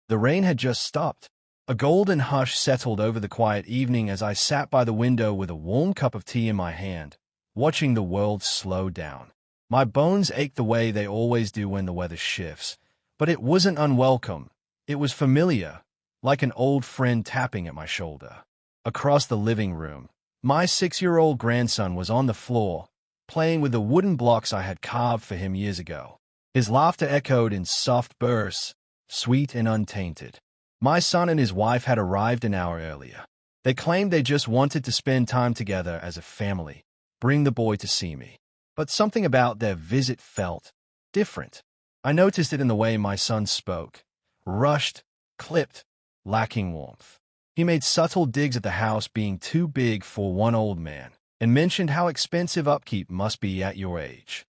The rain had just stopped. A golden hush settled over the quiet evening as I sat by the window with a warm cup of tea in my hand, watching the world slow down. My bones ached the way they always do when the weather shifts, but it wasn't unwelcome. It was familiar, like an old friend tapping at my shoulder. Across the living room, my 6-year-old grandson was on the floor, playing with the wooden blocks I had carved for him years ago. His laughter echoed in soft bursts, sweet and untainted. My son and his wife had arrived an hour earlier. They claimed they just wanted to spend time together as a family, bring the boy to see me. But something about their visit felt different. I noticed it in the way my son spoke. Rushed, clipped, lacking warmth. He made subtle digs at the house being too big for one old man, and mentioned how expensive upkeep must be at your age.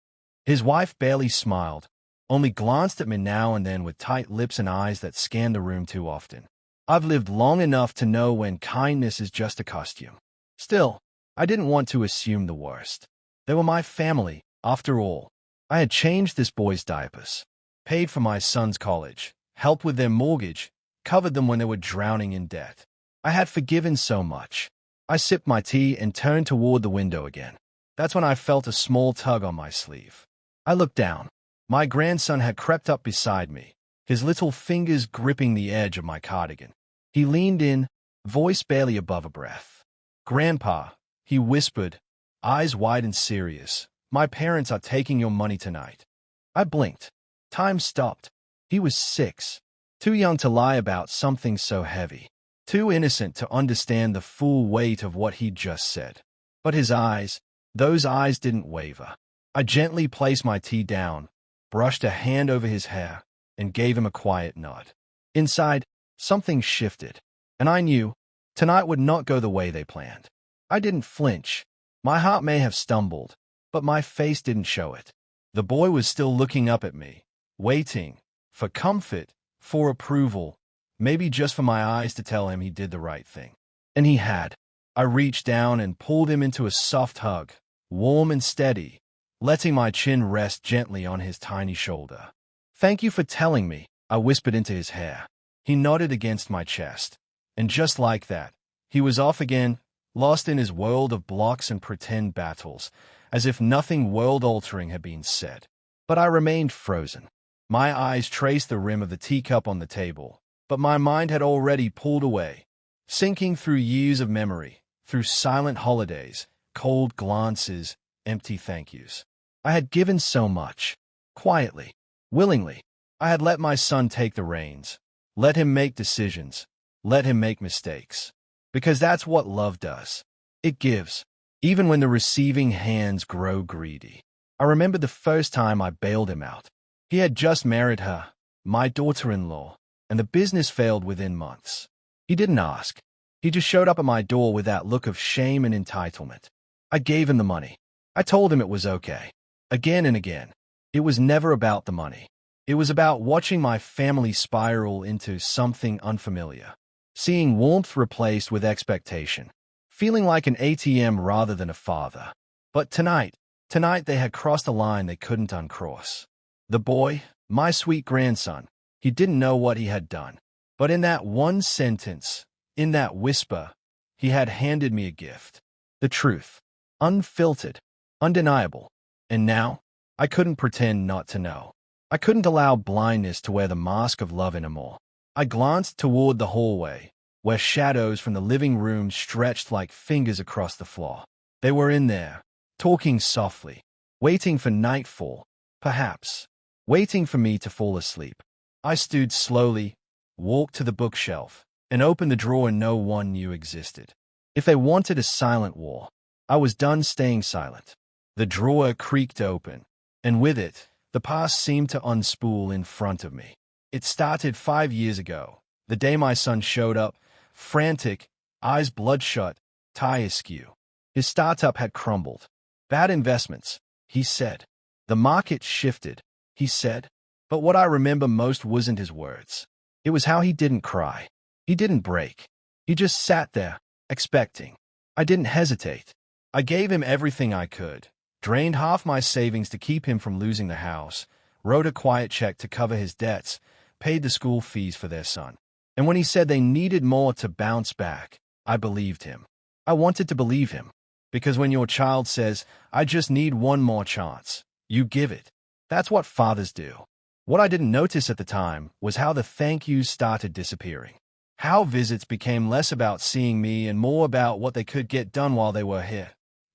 His wife barely smiled, only glanced at me now and then with tight lips and eyes that scanned the room too often. I've lived long enough to know when kindness is just a costume. Still, I didn't want to assume the worst. They were my family, after all. I had changed this boy's diapers, paid for my son's college, helped with their mortgage, covered them when they were drowning in debt. I had forgiven so much. I sipped my tea and turned toward the window again. That's when I felt a small tug on my sleeve. I looked down. My grandson had crept up beside me, his little fingers gripping the edge of my cardigan. He leaned in, voice barely above a breath. "Grandpa," he whispered, eyes wide and serious, "my parents are taking your money tonight." I blinked. Time stopped. He was 6, too young to lie about something so heavy, too innocent to understand the full weight of what he'd just said. But his eyes, those eyes didn't waver. I gently placed my tea down, brushed a hand over his hair, and gave him a quiet nod. Inside, something shifted, and I knew tonight would not go the way they planned. I didn't flinch. My heart may have stumbled, but my face didn't show it. The boy was still looking up at me, waiting for comfort, for approval, maybe just for my eyes to tell him he did the right thing. And he had. I reached down and pulled him into a soft hug, warm and steady, letting my chin rest gently on his tiny shoulder. "Thank you for telling me," I whispered into his hair. He nodded against my chest, and just like that, he was off again, lost in his world of blocks and pretend battles, as if nothing world-altering had been said. But I remained frozen. My eyes traced the rim of the teacup on the table, but my mind had already pulled away, sinking through years of memory, through silent holidays, cold glances, empty thank yous. I had given so much, quietly, willingly. I had let my son take the reins, let him make decisions, let him make mistakes. Because that's what love does. It gives, even when the receiving hands grow greedy. I remember the first time I bailed him out. He had just married her, my daughter-in-law, and the business failed within months. He didn't ask. He just showed up at my door with that look of shame and entitlement. I gave him the money. I told him it was okay. Again and again. It was never about the money. It was about watching my family spiral into something unfamiliar. Seeing warmth replaced with expectation. Feeling like an ATM rather than a father. But tonight they had crossed a line they couldn't uncross. The boy, my sweet grandson, he didn't know what he had done. But in that one sentence, in that whisper, he had handed me a gift. The truth. Unfiltered. Undeniable. And now, I couldn't pretend not to know. I couldn't allow blindness to wear the mask of love anymore. I glanced toward the hallway, where shadows from the living room stretched like fingers across the floor. They were in there, talking softly, waiting for nightfall, perhaps, waiting for me to fall asleep. I stood slowly, walked to the bookshelf, and opened the drawer no one knew existed. If they wanted a silent war, I was done staying silent. The drawer creaked open, and with it, the past seemed to unspool in front of me. It started 5 years ago, the day my son showed up, frantic, eyes bloodshot, tie askew. His startup had crumbled. Bad investments, he said. The market shifted, he said. But what I remember most wasn't his words. It was how he didn't cry. He didn't break. He just sat there, expecting. I didn't hesitate. I gave him everything I could. Drained half my savings to keep him from losing the house, wrote a quiet check to cover his debts, paid the school fees for their son. And when he said they needed more to bounce back, I believed him. I wanted to believe him. Because when your child says, "I just need one more chance," you give it. That's what fathers do. What I didn't notice at the time was how the thank yous started disappearing. How visits became less about seeing me and more about what they could get done while they were here.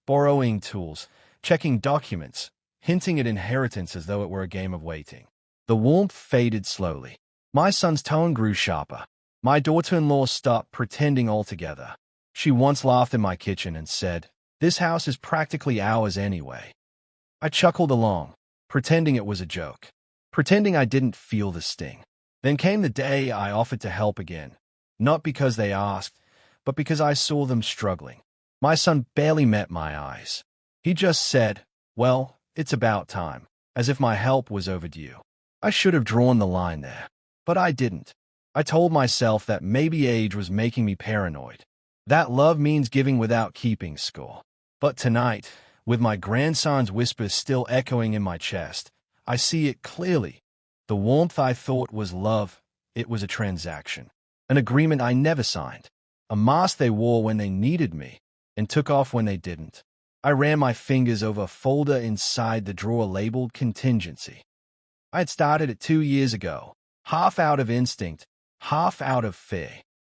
Borrowing tools, checking documents, hinting at inheritance as though it were a game of waiting. The warmth faded slowly. My son's tone grew sharper. My daughter-in-law stopped pretending altogether. She once laughed in my kitchen and said, "This house is practically ours anyway." I chuckled along, pretending it was a joke, pretending I didn't feel the sting. Then came the day I offered to help again, not because they asked, but because I saw them struggling. My son barely met my eyes. He just said, "Well, it's about time," as if my help was overdue. I should have drawn the line there, but I didn't. I told myself that maybe age was making me paranoid, that love means giving without keeping score. But tonight, with my grandson's whispers still echoing in my chest, I see it clearly. The warmth I thought was love, it was a transaction. An agreement I never signed. A mask they wore when they needed me, and took off when they didn't. I ran my fingers over a folder inside the drawer labeled contingency. I had started it 2 years ago, half out of instinct, half out of fear.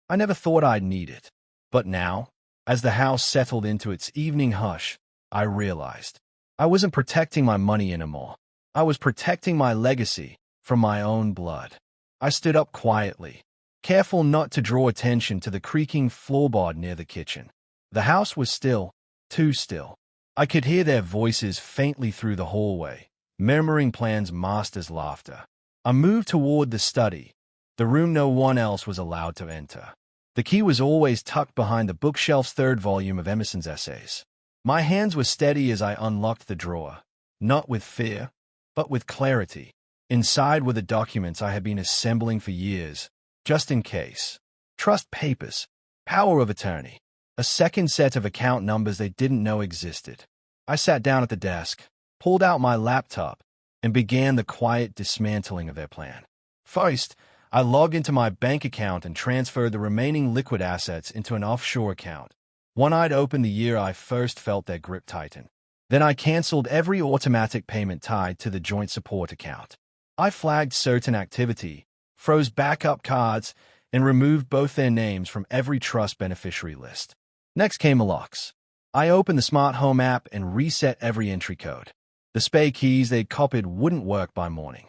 I never thought I'd need it. But now, as the house settled into its evening hush, I realized I wasn't protecting my money anymore. I was protecting my legacy from my own blood. I stood up quietly, careful not to draw attention to the creaking floorboard near the kitchen. The house was still, too still. I could hear their voices faintly through the hallway, murmuring plans master's laughter. I moved toward the study, the room no one else was allowed to enter. The key was always tucked behind the bookshelf's 3rd volume of Emerson's essays. My hands were steady as I unlocked the drawer, not with fear, but with clarity. Inside were the documents I had been assembling for years, just in case. Trust papers, power of attorney, a second set of account numbers they didn't know existed. I sat down at the desk, pulled out my laptop, and began the quiet dismantling of their plan. First, I logged into my bank account and transferred the remaining liquid assets into an offshore account, one I'd opened the year I first felt their grip tighten. Then I canceled every automatic payment tied to the joint support account. I flagged certain activity, froze backup cards, and removed both their names from every trust beneficiary list. Next came the locks. I opened the smart home app and reset every entry code. The spare keys they'd copied wouldn't work by morning.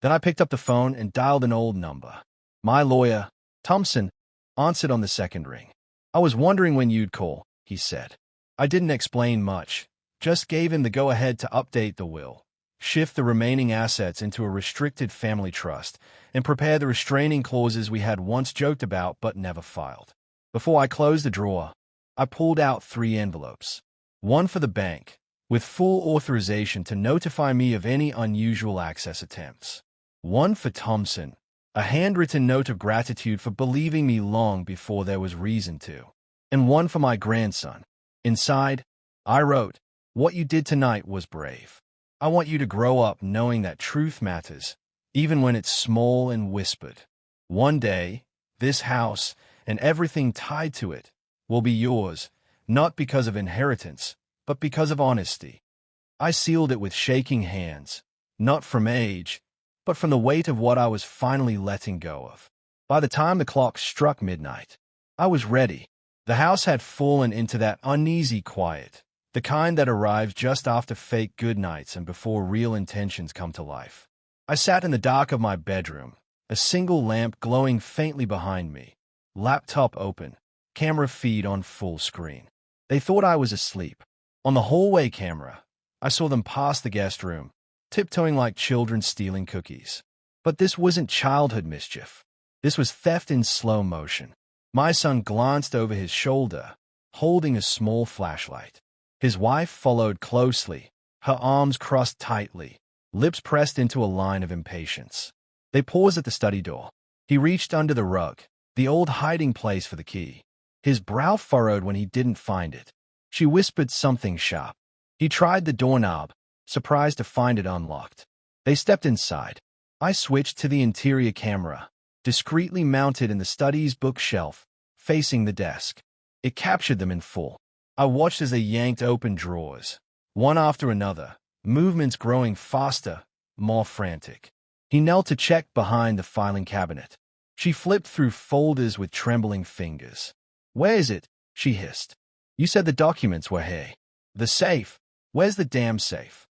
Then I picked up the phone and dialed an old number. My lawyer, Thompson, answered on the second ring. "I was wondering when you'd call," he said. I didn't explain much, just gave him the go-ahead to update the will, shift the remaining assets into a restricted family trust, and prepare the restraining clauses we had once joked about but never filed. Before I closed the drawer, I pulled out 3 envelopes. One for the bank, with full authorization to notify me of any unusual access attempts. One for Thompson, a handwritten note of gratitude for believing me long before there was reason to. And one for my grandson. Inside, I wrote, "What you did tonight was brave. I want you to grow up knowing that truth matters, even when it's small and whispered. One day, this house, and everything tied to it, will be yours, not because of inheritance, but because of honesty." I sealed it with shaking hands, not from age, but from the weight of what I was finally letting go of. By the time the clock struck midnight, I was ready. The house had fallen into that uneasy quiet, the kind that arrives just after fake good nights and before real intentions come to life. I sat in the dark of my bedroom, a single lamp glowing faintly behind me, laptop open, camera feed on full screen. They thought I was asleep. On the hallway camera, I saw them pass the guest room, tiptoeing like children stealing cookies. But this wasn't childhood mischief. This was theft in slow motion. My son glanced over his shoulder, holding a small flashlight. His wife followed closely, her arms crossed tightly, lips pressed into a line of impatience. They paused at the study door. He reached under the rug, the old hiding place for the key. His brow furrowed when he didn't find it. She whispered something sharp. He tried the doorknob, surprised to find it unlocked. They stepped inside. I switched to the interior camera, discreetly mounted in the study's bookshelf, facing the desk. It captured them in full. I watched as they yanked open drawers, one after another, movements growing faster, more frantic. He knelt to check behind the filing cabinet. She flipped through folders with trembling fingers. "Where is it?" she hissed. "You said the documents were here." "The safe. Where's the damn safe?"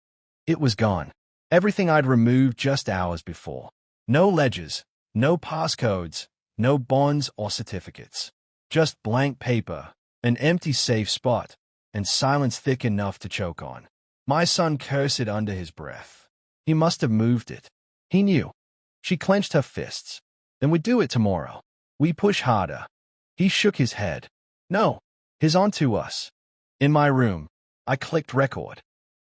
It was gone. Everything I'd removed just hours before. No ledgers, no passcodes, no bonds or certificates. Just blank paper, an empty safe spot, and silence thick enough to choke on. My son cursed under his breath. He must have moved it. He knew. She clenched her fists. "Then we do it tomorrow. We push harder." He shook his head. "No, he's on to us." In my room, I clicked record.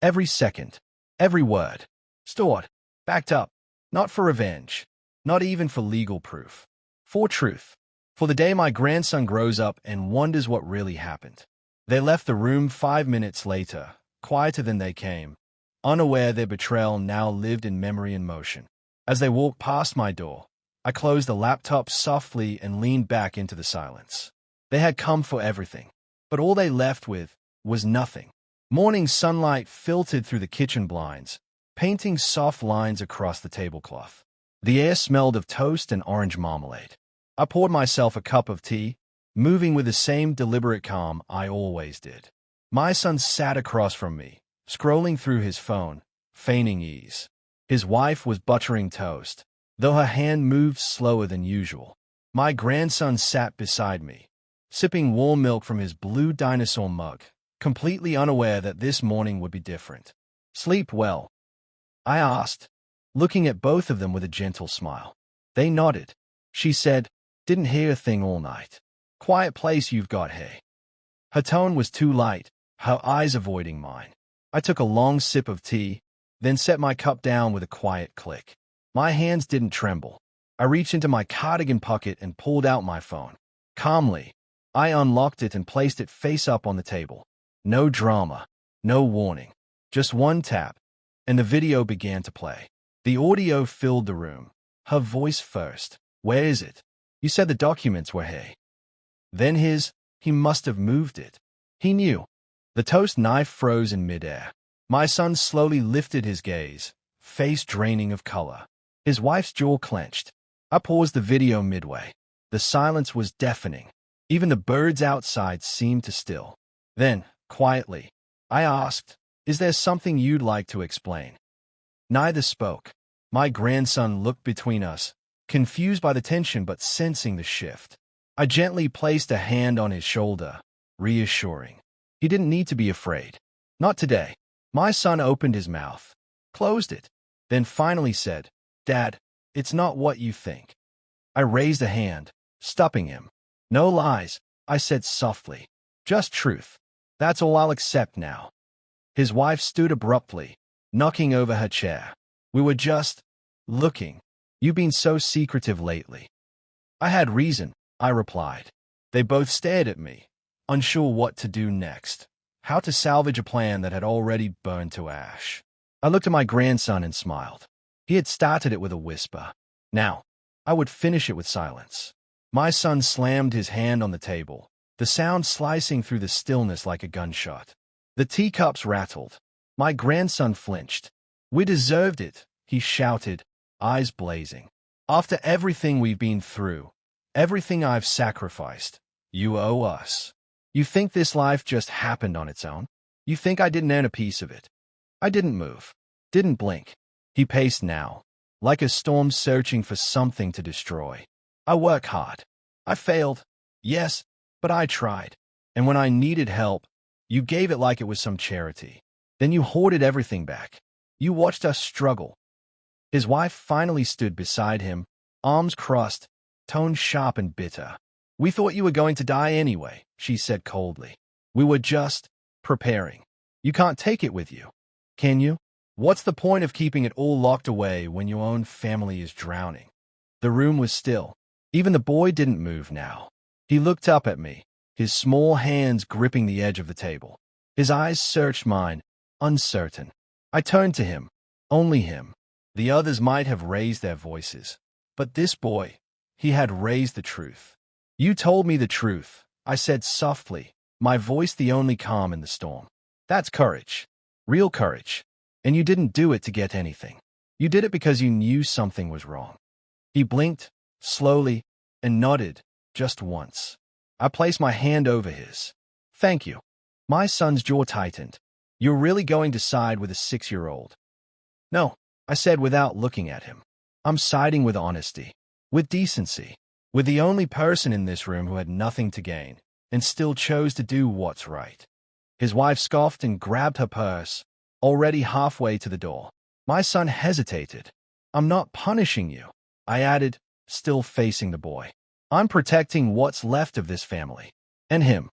Every second, every word. Stored, backed up, not for revenge, not even for legal proof. For truth. For the day my grandson grows up and wonders what really happened. They left the room 5 minutes later, quieter than they came, unaware their betrayal now lived in memory and motion. As they walked past my door, I closed the laptop softly and leaned back into the silence. They had come for everything, but all they left with was nothing. Morning sunlight filtered through the kitchen blinds, painting soft lines across the tablecloth. The air smelled of toast and orange marmalade. I poured myself a cup of tea, moving with the same deliberate calm I always did. My son sat across from me, scrolling through his phone, feigning ease. His wife was buttering toast, though her hand moved slower than usual. My grandson sat beside me, sipping warm milk from his blue dinosaur mug, completely unaware that this morning would be different. "Sleep well?" I asked, looking at both of them with a gentle smile. They nodded. She said, "Didn't hear a thing all night. Quiet place you've got here." Her tone was too light, her eyes avoiding mine. I took a long sip of tea, then set my cup down with a quiet click. My hands didn't tremble. I reached into my cardigan pocket and pulled out my phone. Calmly, I unlocked it and placed it face up on the table. No drama, no warning, just one tap, and the video began to play. The audio filled the room. Her voice first. "Where is it? You said the documents were here." Then he must have moved it. He knew. The toast knife froze in midair. My son slowly lifted his gaze, face draining of color. His wife's jaw clenched. I paused the video midway. The silence was deafening. Even the birds outside seemed to still. Then, quietly, I asked, "Is there something you'd like to explain?" Neither spoke. My grandson looked between us, confused by the tension but sensing the shift. I gently placed a hand on his shoulder, reassuring. He didn't need to be afraid. Not today. My son opened his mouth, closed it, then finally said, "Dad, it's not what you think." I raised a hand, stopping him. "No lies," I said softly. "Just truth. That's all I'll accept now." His wife stood abruptly, knocking over her chair. "We were just looking. You've been so secretive lately." "I had reason," I replied. They both stared at me, unsure what to do next, how to salvage a plan that had already burned to ash. I looked at my grandson and smiled. He had started it with a whisper. Now, I would finish it with silence. My son slammed his hand on the table, the sound slicing through the stillness like a gunshot. The teacups rattled. My grandson flinched. "We deserved it," he shouted, eyes blazing. "After everything we've been through, everything I've sacrificed, you owe us. You think this life just happened on its own? You think I didn't earn a piece of it? I didn't move, didn't blink." He paced now, like a storm searching for something to destroy. "I work hard. I failed, yes, but I tried. And when I needed help, you gave it like it was some charity. Then you hoarded everything back. You watched us struggle." His wife finally stood beside him, arms crossed, tone sharp and bitter. "We thought you were going to die anyway," she said coldly. "We were just preparing. You can't take it with you, can you? What's the point of keeping it all locked away when your own family is drowning?" The room was still. Even the boy didn't move now. He looked up at me, his small hands gripping the edge of the table. His eyes searched mine, uncertain. I turned to him, only him. The others might have raised their voices, but this boy, he had raised the truth. "You told me the truth," I said softly, my voice the only calm in the storm. "That's courage. Real courage. And you didn't do it to get anything. You did it because you knew something was wrong." He blinked, slowly, and nodded, just once. I placed my hand over his. "Thank you." My son's jaw tightened. "You're really going to side with a 6-year-old? "No," I said without looking at him. "I'm siding with honesty, with decency, with the only person in this room who had nothing to gain and still chose to do what's right." His wife scoffed and grabbed her purse, already halfway to the door. My son hesitated. "I'm not punishing you," I added, still facing the boy. "I'm protecting what's left of this family. And him."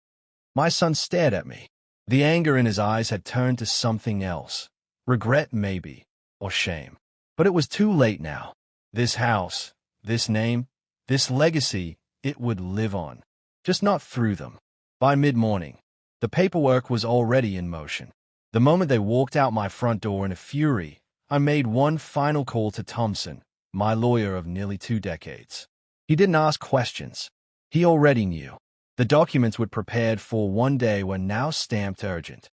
My son stared at me. The anger in his eyes had turned to something else. Regret, maybe, or shame. But it was too late now. This house, this name, this legacy, it would live on. Just not through them. By mid-morning, the paperwork was already in motion. The moment they walked out my front door in a fury, I made one final call to Thompson, my lawyer of nearly 2 decades. He didn't ask questions. He already knew. The documents we'd prepared for one day were now stamped urgent.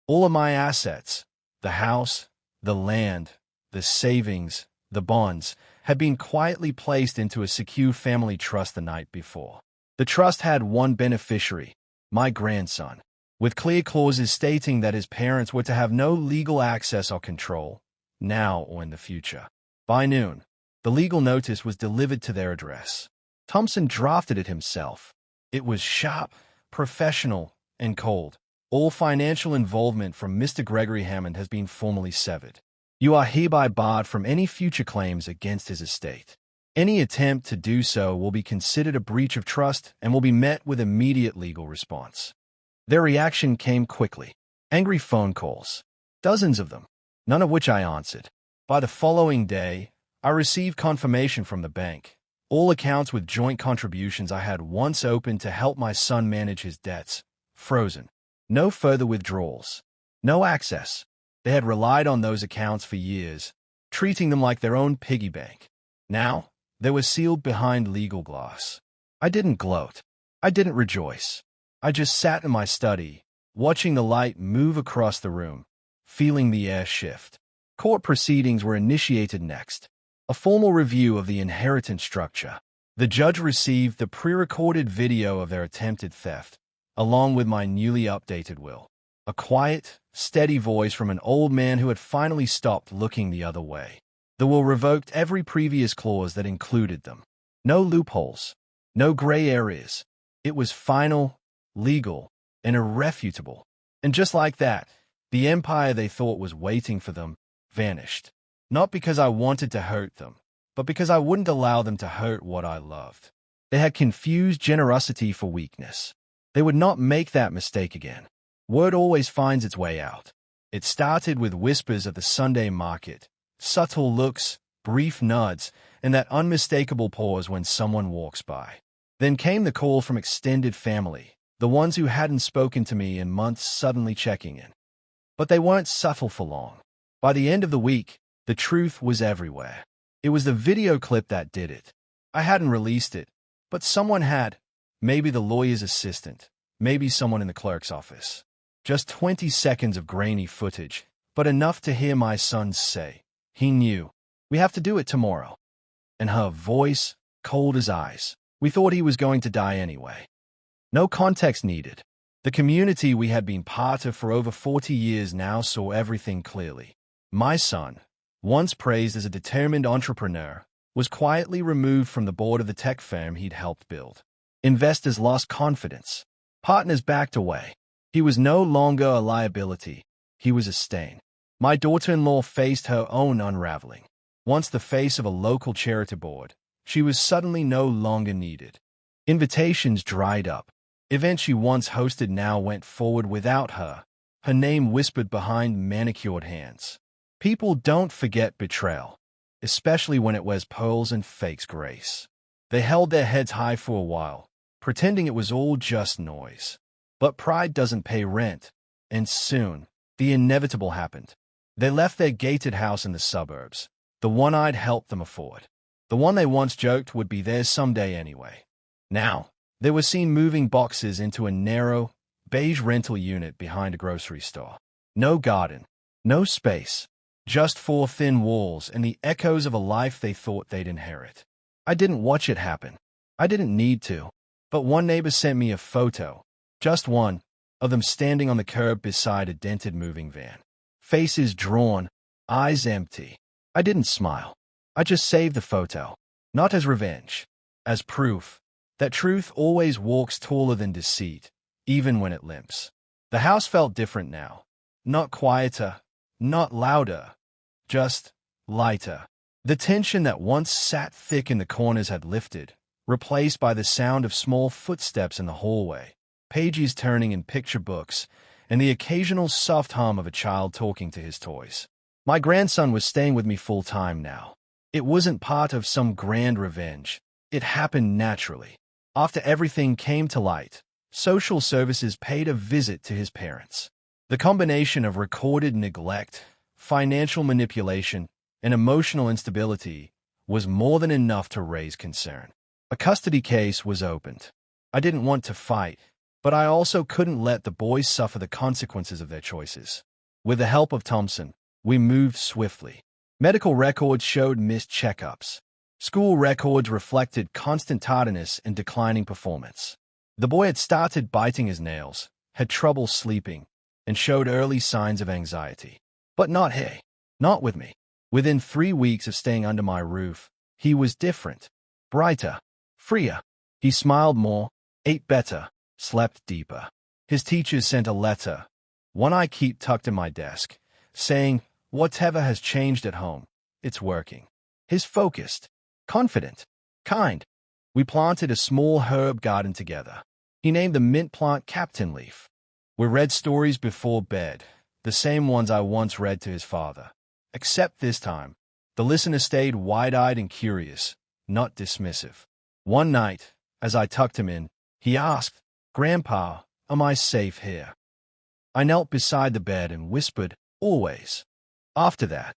All of my assets, the house, the land, the savings, the bonds, had been quietly placed into a secure family trust the night before. The trust had one beneficiary, my grandson, with clear clauses stating that his parents were to have no legal access or control, now or in the future. By noon, the legal notice was delivered to their address. Thompson drafted it himself. It was sharp, professional, and cold. "All financial involvement from Mr. Gregory Hammond has been formally severed. You are hereby barred from any future claims against his estate. Any attempt to do so will be considered a breach of trust and will be met with immediate legal response." Their reaction came quickly. Angry phone calls. Dozens of them, none of which I answered. By the following day, I received confirmation from the bank. All accounts with joint contributions I had once opened to help my son manage his debts, frozen. No further withdrawals. No access. They had relied on those accounts for years, treating them like their own piggy bank. Now, they were sealed behind legal glass. I didn't gloat. I didn't rejoice. I just sat in my study, watching the light move across the room, feeling the air shift. Court proceedings were initiated next. A formal review of the inheritance structure. The judge received the pre-recorded video of their attempted theft, along with my newly updated will. A quiet, steady voice from an old man who had finally stopped looking the other way. The will revoked every previous clause that included them. No loopholes. No gray areas. It was final, legal, and irrefutable. And just like that, the empire they thought was waiting for them vanished. Not because I wanted to hurt them, but because I wouldn't allow them to hurt what I loved. They had confused generosity for weakness. They would not make that mistake again. Word always finds its way out. It started with whispers of the Sunday market, subtle looks, brief nods, and that unmistakable pause when someone walks by. Then came the call from extended family, the ones who hadn't spoken to me in months suddenly checking in. But they weren't subtle for long. By the end of the week, the truth was everywhere. It was the video clip that did it. I hadn't released it, but someone had. Maybe the lawyer's assistant, maybe someone in the clerk's office. Just 20 seconds of grainy footage, but enough to hear my son say, he knew, "We have to do it tomorrow." And her voice, cold as ice. We thought he was going to die anyway. No context needed. The community we had been part of for over 40 years now saw everything clearly. My son, once praised as a determined entrepreneur, was quietly removed from the board of the tech firm he'd helped build. Investors lost confidence. Partners backed away. He was no longer a liability. He was a stain. My daughter-in-law faced her own unraveling. Once the face of a local charity board, she was suddenly no longer needed. Invitations dried up. Events she once hosted now went forward without her, her name whispered behind manicured hands. People don't forget betrayal, especially when it wears pearls and fakes grace. They held their heads high for a while, pretending it was all just noise. But pride doesn't pay rent, and soon, the inevitable happened. They left their gated house in the suburbs, the one I'd helped them afford, the one they once joked would be theirs someday anyway. Now, they were seen moving boxes into a narrow, beige rental unit behind a grocery store. No garden, no space, just four thin walls and the echoes of a life they thought they'd inherit. I didn't watch it happen. I didn't need to. But one neighbor sent me a photo, just one, of them standing on the curb beside a dented moving van. Faces drawn, eyes empty. I didn't smile. I just saved the photo, not as revenge, as proof that truth always walks taller than deceit, even when it limps. The house felt different now. Not quieter, not louder, just lighter. The tension that once sat thick in the corners had lifted, replaced by the sound of small footsteps in the hallway, pages turning in picture books, and the occasional soft hum of a child talking to his toys. My grandson was staying with me full-time now. It wasn't part of some grand revenge. It happened naturally. After everything came to light, social services paid a visit to his parents. The combination of recorded neglect, financial manipulation, and emotional instability was more than enough to raise concern. A custody case was opened. I didn't want to fight, but I also couldn't let the boys suffer the consequences of their choices. With the help of Thompson, we moved swiftly. Medical records showed missed checkups. School records reflected constant tardiness and declining performance. The boy had started biting his nails, had trouble sleeping, and showed early signs of anxiety. But not with me. Within 3 weeks of staying under my roof, he was different, brighter, freer. He smiled more, ate better, slept deeper. His teachers sent a letter, one I keep tucked in my desk, saying, "Whatever has changed at home, it's working." He's focused, confident, kind. We planted a small herb garden together. He named the mint plant Captain Leaf. We read stories before bed, the same ones I once read to his father. Except this time, the listener stayed wide-eyed and curious, not dismissive. One night, as I tucked him in, he asked, "Grandpa, am I safe here?" I knelt beside the bed and whispered, "Always." After that,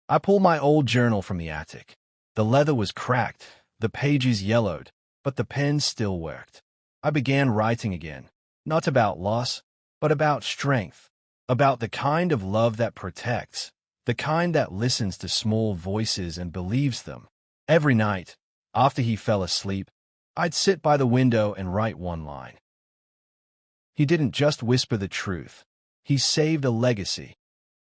I pulled my old journal from the attic. The leather was cracked, the pages yellowed, but the pen still worked. I began writing again, not about loss, but about strength, about the kind of love that protects, the kind that listens to small voices and believes them. Every night, after he fell asleep, I'd sit by the window and write one line. He didn't just whisper the truth. He saved a legacy.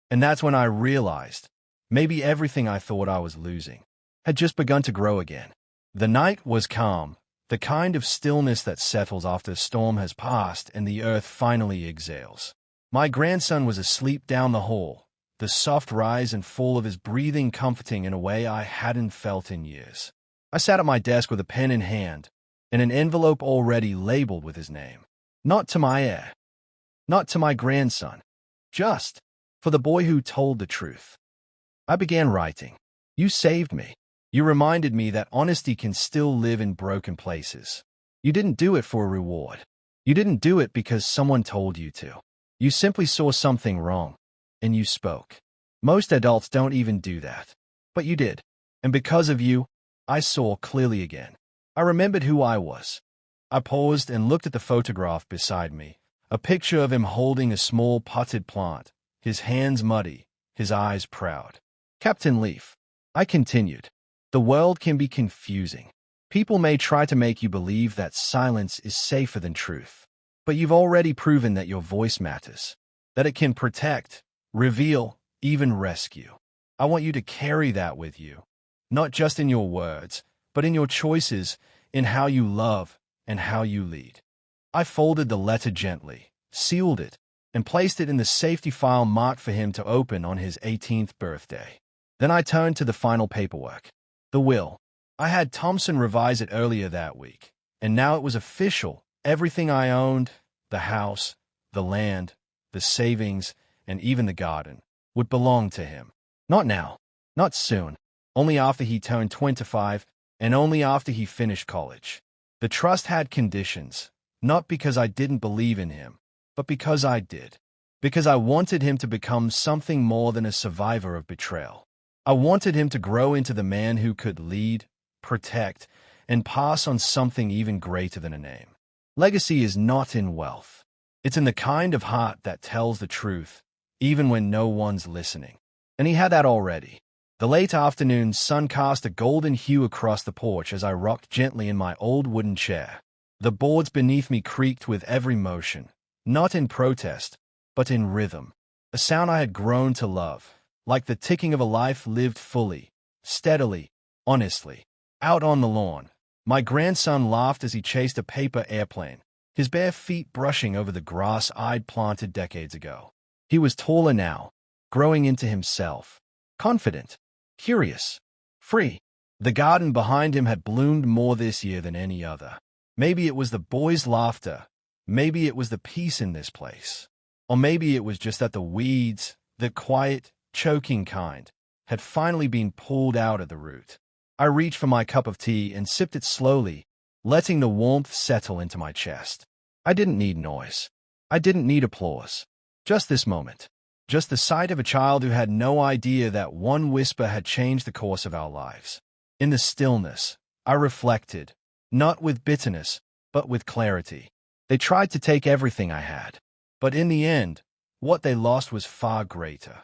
And that's when I realized, maybe everything I thought I was losing had just begun to grow again. The night was calm, the kind of stillness that settles after a storm has passed and the earth finally exhales. My grandson was asleep down the hall, the soft rise and fall of his breathing comforting in a way I hadn't felt in years. I sat at my desk with a pen in hand and an envelope already labeled with his name. Not to my heir, not to my grandson, just for the boy who told the truth. I began writing. "You saved me. You reminded me that honesty can still live in broken places. You didn't do it for a reward. You didn't do it because someone told you to. You simply saw something wrong, and you spoke. Most adults don't even do that. But you did. And because of you, I saw clearly again. I remembered who I was." I paused and looked at the photograph beside me, a picture of him holding a small potted plant, his hands muddy, his eyes proud. "Captain Leaf," I continued, "the world can be confusing. People may try to make you believe that silence is safer than truth. But you've already proven that your voice matters, that it can protect, reveal, even rescue. I want you to carry that with you, not just in your words, but in your choices, in how you love and how you lead." I folded the letter gently, sealed it, and placed it in the safety file marked for him to open on his 18th birthday. Then I turned to the final paperwork, the will. I had Thompson revise it earlier that week, and now it was official. Everything I owned, the house, the land, the savings, and even the garden, would belong to him. Not now, not soon, only after he turned 25, and only after he finished college. The trust had conditions, not because I didn't believe in him, but because I did. Because I wanted him to become something more than a survivor of betrayal. I wanted him to grow into the man who could lead, protect, and pass on something even greater than a name. Legacy is not in wealth. It's in the kind of heart that tells the truth, even when no one's listening. And he had that already. The late afternoon sun cast a golden hue across the porch as I rocked gently in my old wooden chair. The boards beneath me creaked with every motion, not in protest, but in rhythm, a sound I had grown to love, like the ticking of a life lived fully, steadily, honestly. Out on the lawn, my grandson laughed as he chased a paper airplane, his bare feet brushing over the grass I'd planted decades ago. He was taller now, growing into himself, confident, curious, free. The garden behind him had bloomed more this year than any other. Maybe it was the boys' laughter, maybe it was the peace in this place. Or maybe it was just that the weeds, the quiet, choking kind, had finally been pulled out of the root. I reached for my cup of tea and sipped it slowly, letting the warmth settle into my chest. I didn't need noise. I didn't need applause. Just this moment. Just the sight of a child who had no idea that one whisper had changed the course of our lives. In the stillness, I reflected, not with bitterness, but with clarity. They tried to take everything I had. But in the end, what they lost was far greater.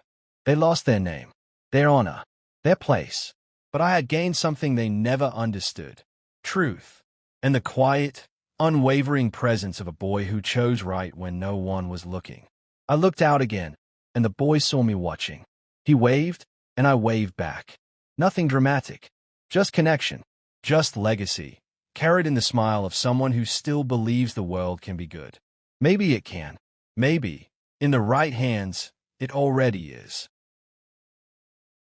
They lost their name, their honor, their place. But I had gained something they never understood: truth, and the quiet, unwavering presence of a boy who chose right when no one was looking. I looked out again, and the boy saw me watching. He waved, and I waved back. Nothing dramatic, just connection, just legacy, carried in the smile of someone who still believes the world can be good. Maybe it can. Maybe, in the right hands, it already is.